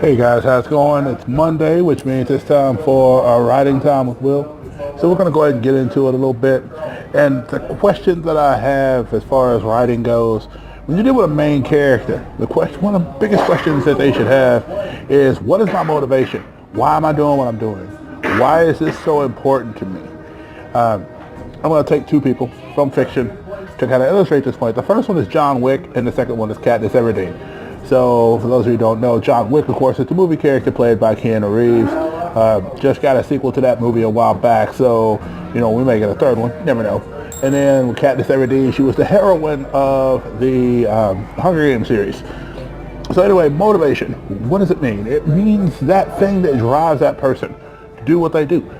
Hey guys, how's it going? It's Monday, which means it's time for our writing time with Will. So we're going to go ahead and get into it a little bit. And the question that I have as far as writing goes, when you deal with a main character, one of the biggest questions that they should have is, what is my motivation? Why am I doing what I'm doing? Why is this so important to me? I'm going to take two people from fiction to kind of illustrate this point. The first one is John Wick, and the second one is Katniss So, for those of you who don't know, John Wick, of course, is the movie character played by Keanu Reeves. Just got a sequel to that movie a while back, so, we may get a third one. You never know. And then with Katniss Everdeen, she was the heroine of the Hunger Games series. So anyway, motivation. What does it mean? It means that thing that drives that person to do what they do.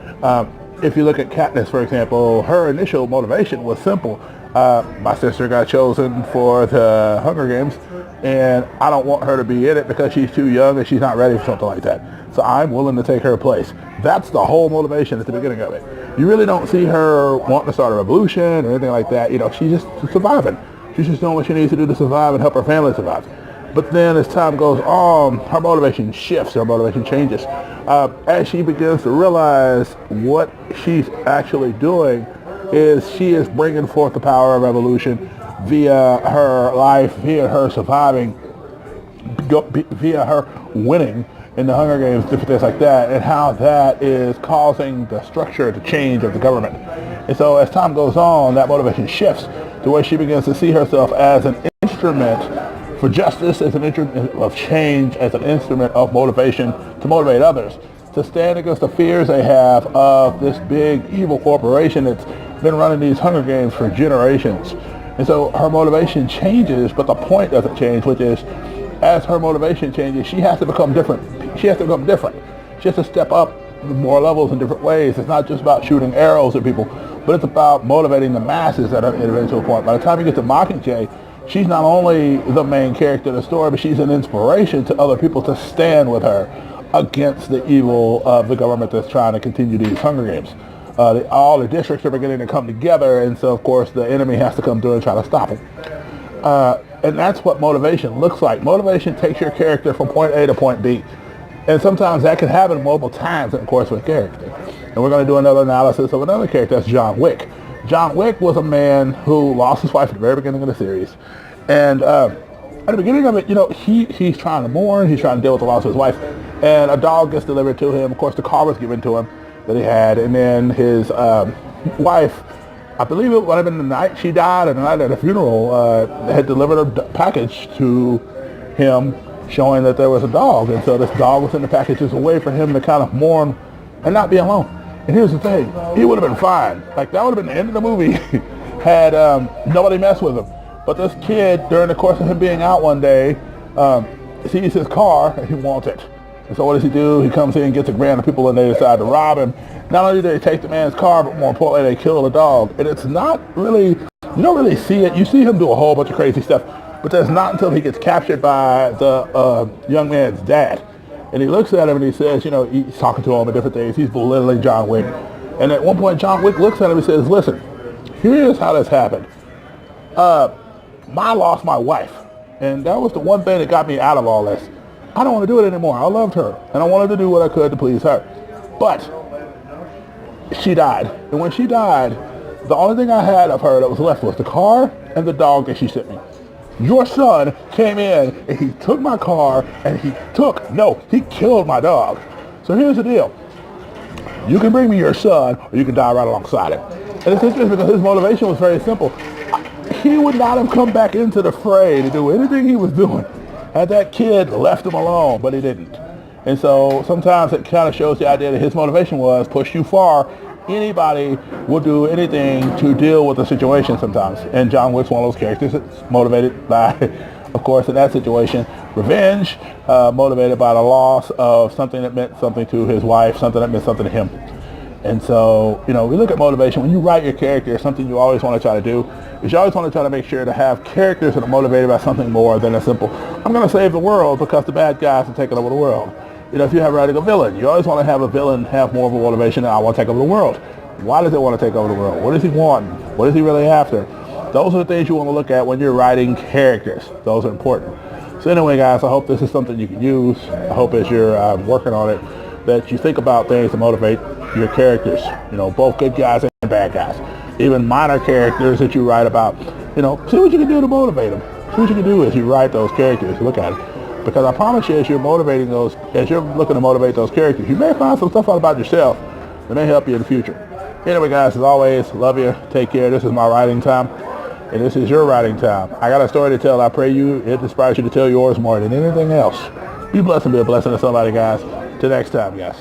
If you look at Katniss, for example, her initial motivation was simple. My sister got chosen for the Hunger Games, and I don't want her to be in it because she's too young and she's not ready for something like that. So I'm willing to take her place. That's the whole motivation at the beginning of it. You really don't see her wanting to start a revolution or anything like that. She's just surviving. She's just doing what she needs to do to survive and help her family survive. But then as time goes on, her motivation shifts, her motivation changes. As she begins to realize what she's actually doing is she is bringing forth the power of revolution via her life, via her surviving, via her winning in the Hunger Games, different things like that, and how that is causing the structure to change of the government. And so as time goes on, that motivation shifts to where she begins to see herself as an instrument for justice, as an instrument of change, as an instrument of motivation to motivate others, to stand against the fears they have of this big evil corporation that's been running these Hunger Games for generations. And so her motivation changes, but the point doesn't change, which is as her motivation changes, she has to become different. She has to become different. She has to step up more levels in different ways. It's not just about shooting arrows at people, but it's about motivating the masses at an eventual point. By the time you get to Mockingjay, she's not only the main character of the story, but she's an inspiration to other people to stand with her against the evil of the government that's trying to continue these Hunger Games. All the districts are beginning to come together, and so of course the enemy has to come through and try to stop them. And that's what motivation looks like. Motivation takes your character from point A to point B. And sometimes that can happen multiple times in the course of a character. And we're going to do another analysis of another character, that's John Wick. John Wick was a man who lost his wife at the very beginning of the series. And at the beginning of it, he's trying to mourn, he's trying to deal with the loss of his wife. And a dog gets delivered to him. Of course, the car was given to him that he had. And then his wife, I believe it might have been the night she died, or the night at the funeral, had delivered a package to him showing that there was a dog. And so this dog was in the package as a way for him to kind of mourn and not be alone. And here's the thing, he would have been fine. Like, that would have been the end of the movie had nobody messed with him. But this kid, during the course of him being out one day, sees his car and he wants it. And so what does he do? He comes in, gets a grand of people, and they decide to rob him. Not only do they take the man's car, but more importantly, they kill the dog. And it's not really, you don't really see it. You see him do a whole bunch of crazy stuff, but that's not until he gets captured by the young man's dad. And he looks at him and he says, he's talking to him and different things. He's belittling John Wick. And at one point, John Wick looks at him and says, listen, here's how this happened. I lost my wife. And that was the one thing that got me out of all this. I don't want to do it anymore. I loved her. And I wanted to do what I could to please her. But she died. And when she died, the only thing I had of her that was left was the car and the dog that she sent me. Your son came in and he took my car and he killed my dog. So here's the deal. You can bring me your son or you can die right alongside him. And it's interesting because his motivation was very simple. He would not have come back into the fray to do anything he was doing had that kid left him alone, but he didn't. And so sometimes it kind of shows the idea that his motivation was push you far. Anybody will do anything to deal with the situation sometimes. And John Wick's one of those characters that's motivated by, of course, in that situation, revenge, motivated by the loss of something that meant something to his wife, something that meant something to him. And so, we look at motivation. When you write your character, something you always want to try to do is you always want to try to make sure to have characters that are motivated by something more than a simple, I'm going to save the world because the bad guys are taking over the world. If you're writing a villain, you always want to have a villain have more of a motivation than I want to take over the world. Why does he want to take over the world? What does he want? What is he really after? Those are the things you want to look at when you're writing characters. Those are important. So anyway, guys, I hope this is something you can use. I hope as you're working on it that you think about things to motivate your characters, both good guys and bad guys. Even minor characters that you write about, see what you can do to motivate them. See what you can do as you write those characters. Look at it. Because I promise you, as you're looking to motivate those characters, you may find some stuff out about yourself that may help you in the future. Anyway, guys, as always, love you. Take care. This is my writing time. And this is your writing time. I got a story to tell. I pray it inspires you to tell yours more than anything else. Be blessed and be a blessing to somebody, guys. Till next time, guys.